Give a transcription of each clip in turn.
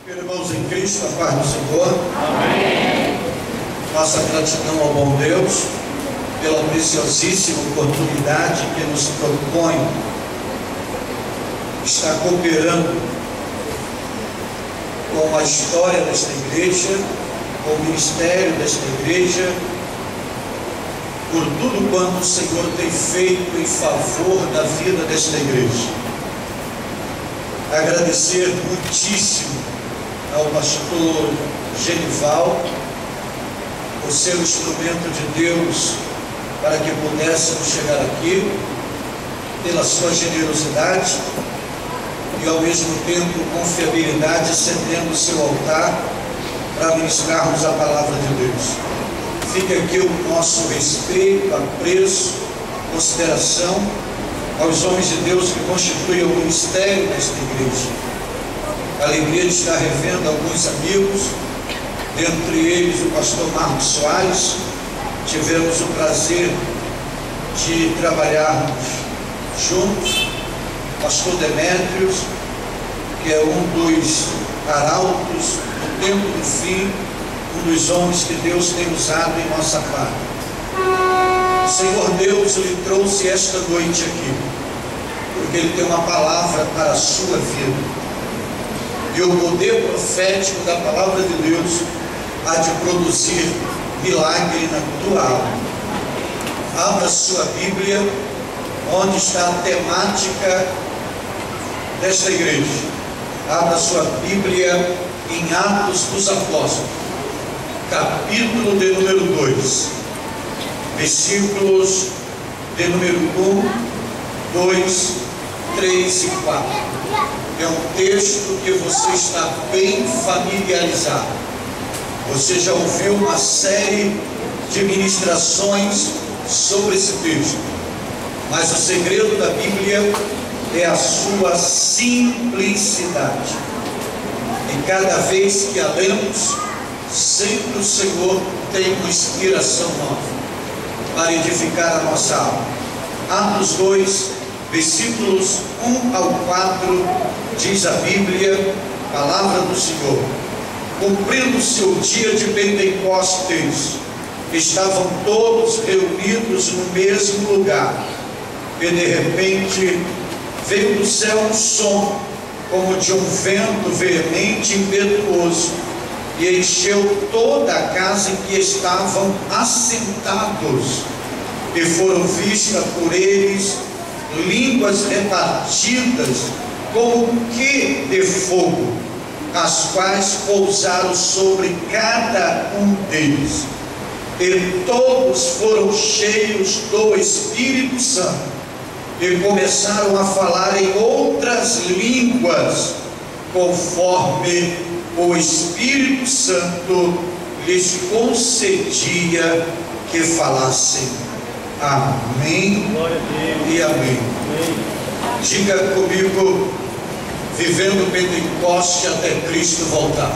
Irmãos em Cristo, a paz do Senhor. Amém. Nossa gratidão ao bom Deus pela preciosíssima oportunidade que nos propõe estar cooperando com a história desta igreja, com o ministério desta igreja, por tudo quanto o Senhor tem feito em favor da vida desta igreja. Agradecer muitíssimo ao pastor Genival por ser o instrumento de Deus para que pudéssemos chegar aqui, pela sua generosidade e ao mesmo tempo com fiabilidade cedendo o seu altar para ministrarmos a palavra de Deus. Fica aqui o nosso respeito, apreço, consideração aos homens de Deus que constituem o ministério desta igreja. A alegria de estar revendo alguns amigos, dentre eles o pastor Marcos Soares. Tivemos o prazer de trabalharmos juntos. O pastor Demétrios, que é um dos arautos do tempo do fim, um dos homens que Deus tem usado em nossa parte. O Senhor Deus lhe trouxe esta noite aqui, porque Ele tem uma palavra para a sua vida. E o poder profético da palavra de Deus há de produzir milagre na tua alma. Abra sua Bíblia, onde está a temática desta igreja. Abra sua Bíblia em Atos dos Apóstolos, capítulo de número 2, versículos de número 1, 2, 3 e 4. É um texto que você está bem familiarizado. Você já ouviu uma série de ministrações sobre esse texto. Mas o segredo da Bíblia é a sua simplicidade. E cada vez que a lemos, sempre o Senhor tem uma inspiração nova para edificar a nossa alma. Atos 2, versículos 1 ao 4, diz a Bíblia, palavra do Senhor: cumprindo-se o dia de Pentecostes, estavam todos reunidos no mesmo lugar, e de repente veio do céu um som, como de um vento veemente e impetuoso, e encheu toda a casa em que estavam assentados, e foram vistas por eles línguas repartidas como que de fogo, as quais pousaram sobre cada um deles, e todos foram cheios do Espírito Santo, e começaram a falar em outras línguas, conforme o Espírito Santo lhes concedia que falassem. Amém e amém. Diga comigo: vivendo o Pentecoste até Cristo voltar.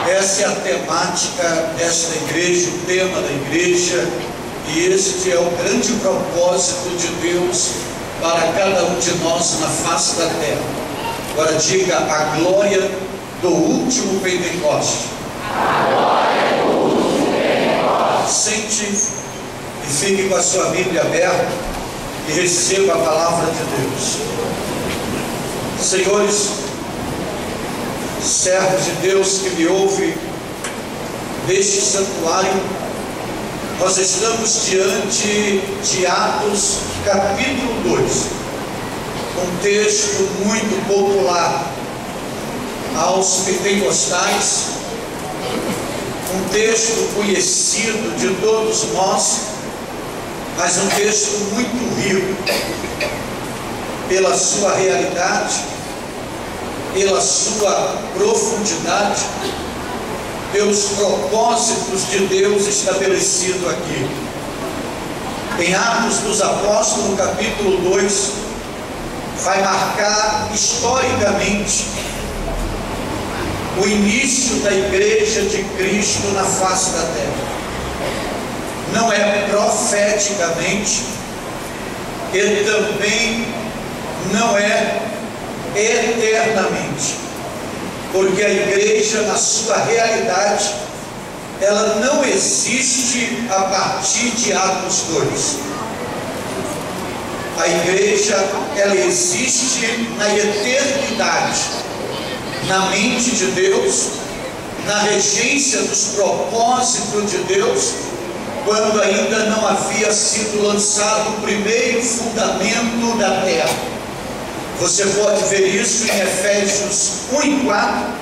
Essa é a temática desta igreja, o tema da igreja, e este é o grande propósito de Deus para cada um de nós na face da terra. Agora diga: a glória do último Pentecoste. A glória do último Pentecoste. Sente e fique com a sua Bíblia aberta e receba a palavra de Deus. Senhores, servos de Deus que me ouvem neste santuário, nós estamos diante de Atos capítulo 2, um texto muito popular aos pentecostais, um texto conhecido de todos nós, mas um texto muito rico pela sua realidade, pela sua profundidade, pelos propósitos de Deus estabelecido aqui. Em Atos dos Apóstolos, capítulo 2, vai marcar historicamente o início da igreja de Cristo na face da terra. Não é profeticamente, e também não é eternamente. Porque a igreja, na sua realidade, ela não existe a partir de Atos 2. A igreja, ela existe na eternidade, na mente de Deus, na regência dos propósitos de Deus, quando ainda não havia sido lançado o primeiro fundamento da terra. Você pode ver isso em Efésios 1:4,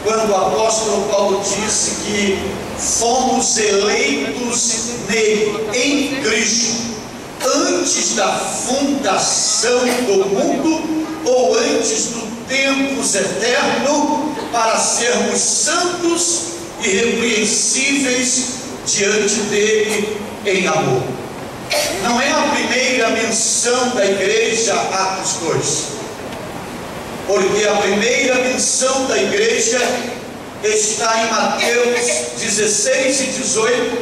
quando o apóstolo Paulo disse que fomos eleitos nele, em Cristo, antes da fundação do mundo, ou antes do tempos eterno, para sermos santos e irrepreensíveis diante dele em amor. Não é a primeira menção da igreja, Atos 2, porque a primeira menção da igreja está em Mateus 16 e 18,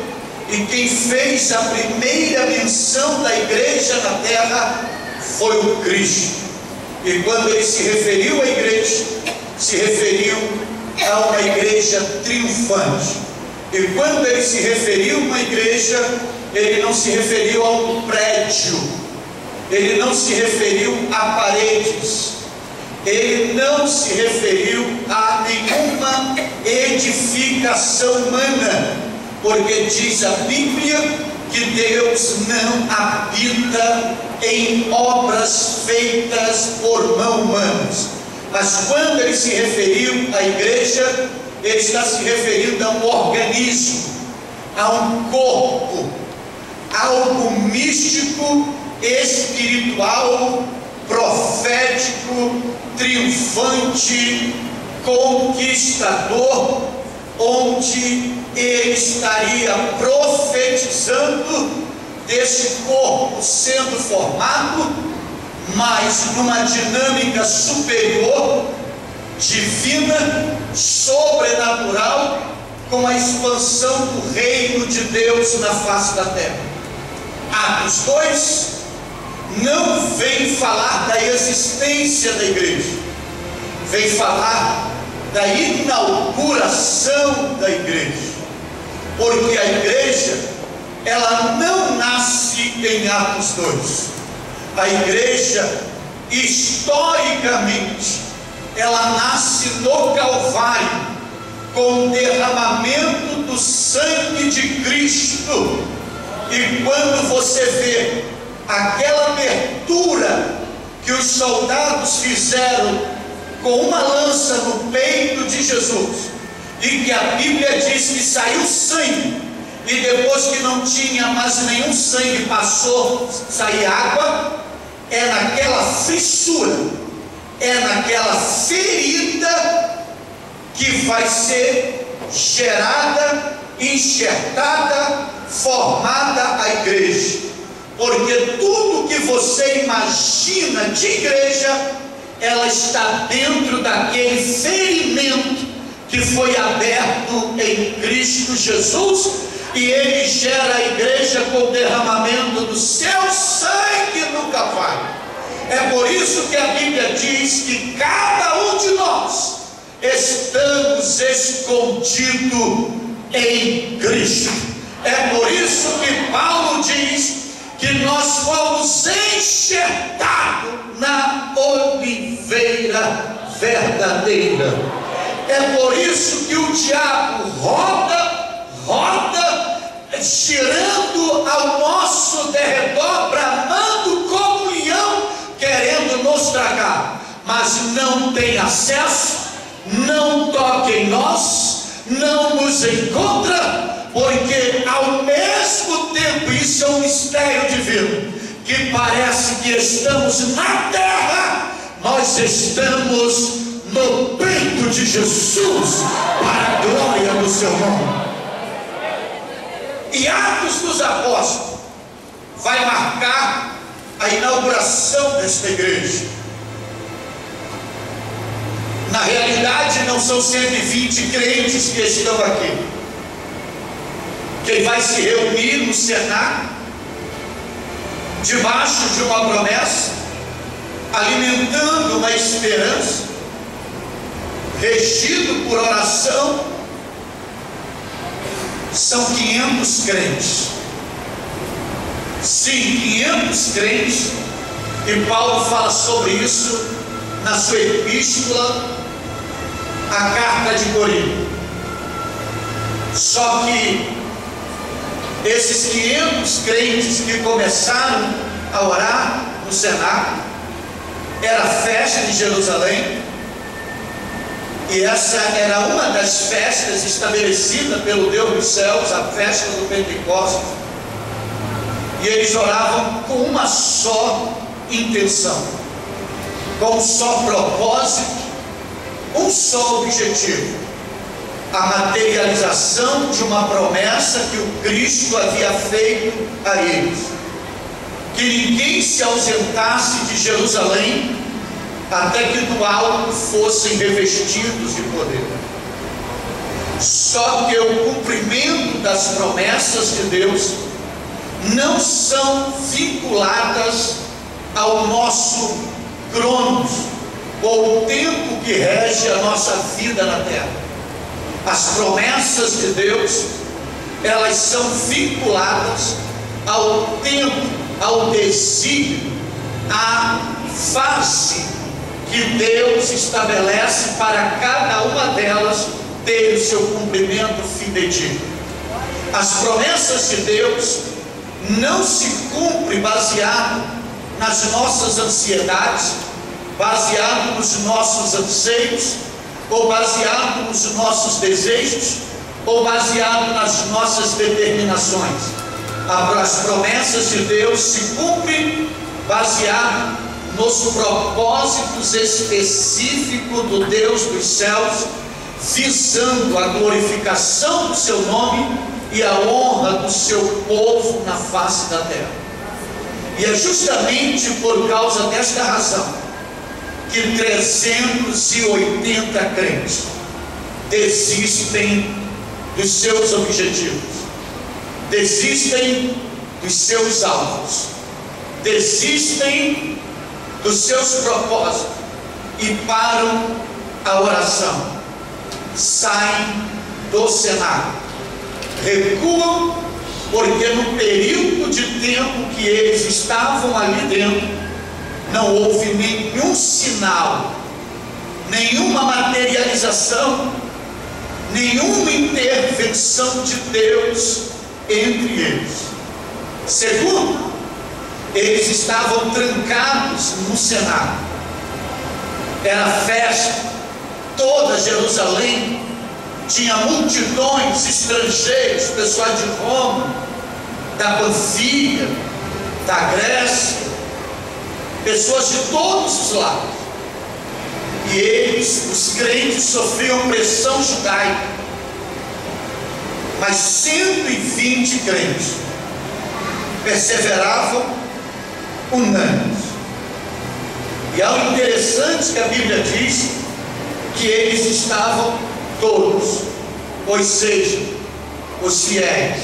e quem fez a primeira menção da igreja na terra foi o Cristo. E quando ele se referiu à igreja, se referiu a uma igreja triunfante. E quando ele se referiu a uma igreja, ele não se referiu a um prédio, ele não se referiu a paredes, ele não se referiu a nenhuma edificação humana, porque diz a Bíblia que Deus não habita em obras feitas por mãos humanas. Mas quando ele se referiu à igreja, ele está se referindo a um organismo, a um corpo, algo místico, espiritual, profético, triunfante, conquistador, onde ele estaria profetizando desse corpo sendo formado, mas numa dinâmica superior, divina, sobrenatural, com a expansão do reino de Deus na face da terra. Atos 2 não vem falar da existência da igreja, vem falar da inauguração da igreja, porque a igreja, ela não nasce em Atos 2. A igreja, historicamente, ela nasce no Calvário, com o derramamento do sangue de Cristo. E quando você vê aquela abertura que os soldados fizeram com uma lança no peito de Jesus, e que a Bíblia diz que saiu sangue, e depois que não tinha mais nenhum sangue, passou a sair água, é naquela fissura, é naquela ferida que vai ser gerada, enxertada, formada a igreja. Porque tudo que você imagina de igreja, ela está dentro daquele ferimento que foi aberto em Cristo Jesus, e ele gera a igreja com o derramamento do seu sangue no Calvário. É por isso que a Bíblia diz que cada um de nós estamos escondidos em Cristo. É por isso que Paulo diz que nós fomos enxertados na oliveira verdadeira. É por isso que o diabo roda, girando ao nosso derredor, bramando comunhão, querendo nos tragar, mas não tem acesso, não toca em nós, não nos encontra, porque ao mesmo tempo, isso é um mistério divino, que parece que estamos na terra, nós estamos no peito de Jesus, para a glória do seu nome. E Atos dos Apóstolos vai marcar a inauguração desta igreja. Na realidade, não são 120 crentes que estão aqui. Quem vai se reunir no cenário, debaixo de uma promessa, alimentando uma na esperança, regido por oração, são 500 crentes. Sim, 500 crentes, e Paulo fala sobre isso na sua epístola, a carta de Corinto. Só que esses 500 crentes que começaram a orar no cenáculo, era a festa de Jerusalém, e essa era uma das festas estabelecida pelo Deus dos céus, a festa do Pentecostes, e eles oravam com uma só intenção, com um só propósito, um só objetivo: a materialização de uma promessa que o Cristo havia feito a eles, que ninguém se ausentasse de Jerusalém até que do alto fossem revestidos de poder. Só que o cumprimento das promessas de Deus não são vinculadas ao nosso cronos, ou o tempo que rege a nossa vida na terra. As promessas de Deus, elas são vinculadas ao tempo, ao desígnio, à fase que Deus estabelece para cada uma delas ter o seu cumprimento fidedigno. As promessas de Deus não se cumprem baseado nas nossas ansiedades, baseado nos nossos anseios, ou baseado nos nossos desejos, ou baseado nas nossas determinações. As promessas de Deus se cumprem baseado nos propósitos específicos do Deus dos céus, visando a glorificação do seu nome e a honra do seu povo na face da terra. E é justamente por causa desta razão que 380 crentes desistem dos seus objetivos, desistem dos seus alvos, desistem dos seus propósitos e param a oração, saem do cenário, recuam, porque no período de tempo que eles estavam ali dentro, não houve nenhum sinal, nenhuma materialização, nenhuma intervenção de Deus entre eles. Segundo, eles estavam trancados no cenário. Era festa, toda Jerusalém tinha multidões estrangeiros, pessoal de Roma, da Panfilha, da Grécia, pessoas de todos os lados. E eles, os crentes, sofriam pressão judaica. Mas 120 crentes perseveravam unânimes. E é algo interessante que a Bíblia diz que eles estavam todos, ou seja, os fiéis,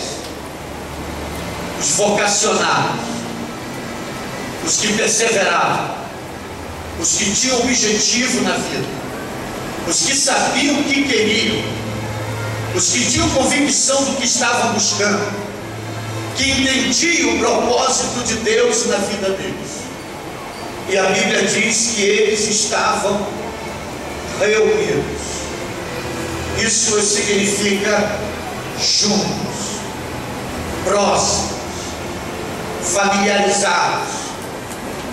os vocacionados, os que perseveravam, os que tinham objetivo na vida, os que sabiam o que queriam, os que tinham convicção do que estavam buscando, que entendiam o propósito de Deus na vida deles. E a Bíblia diz que eles estavam reunidos. Isso significa juntos, próximos, familiarizados,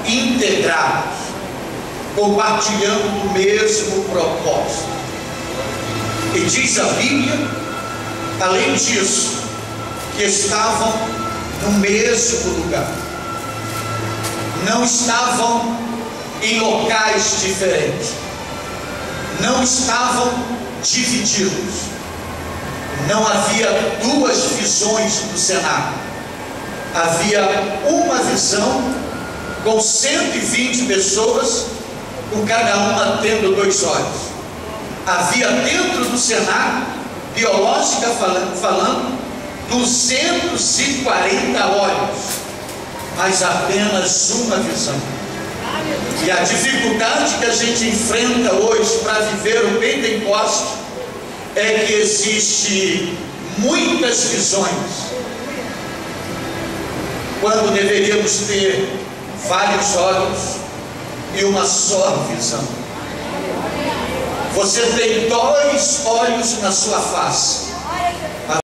integrados, compartilhando o mesmo propósito. E diz a Bíblia, além disso, que estavam no mesmo lugar, não estavam em locais diferentes, não estavam divididos, não havia duas visões do cenário, havia uma visão com 120 pessoas, com cada uma tendo 2 olhos. Havia dentro do cenário, biológica falando, 240 olhos, mas apenas uma visão. E a dificuldade que a gente enfrenta hoje para viver o Pentecoste é que existe muitas visões, quando deveríamos ter vários olhos e uma só visão. Você tem dois olhos na sua face.